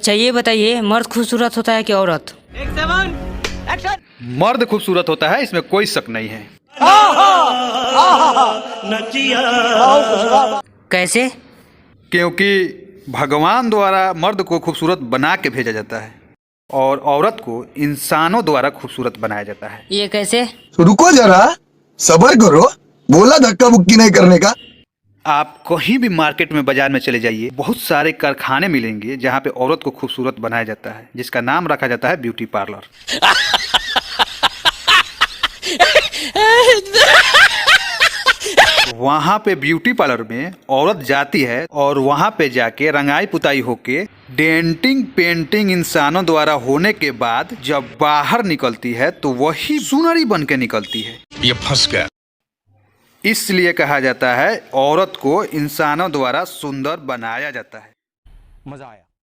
अच्छा ये बताइए, मर्द खूबसूरत होता है कि औरत? मर्द खूबसूरत होता है, इसमें कोई शक नहीं है। कैसे? क्योंकि भगवान द्वारा मर्द को खूबसूरत बना के भेजा जाता है और औरत को इंसानों द्वारा खूबसूरत बनाया जाता है। ये कैसे? रुको जरा, सबर करो, बोला धक्का मुक्की नहीं करने का। आप कहीं भी मार्केट में, बाजार में चले जाइए, बहुत सारे कारखाने मिलेंगे जहाँ पे औरत को खूबसूरत बनाया जाता है, जिसका नाम रखा जाता है ब्यूटी पार्लर। वहाँ पे ब्यूटी पार्लर में औरत जाती है और वहाँ पे जाके रंगाई पुताई होके डेंटिंग पेंटिंग इंसानों द्वारा होने के बाद जब बाहर निकलती है तो वही सुनरी बन के निकलती है। ये फंस गया। इसलिए कहा जाता है औरत को इंसानों द्वारा सुंदर बनाया जाता है। मजा आया।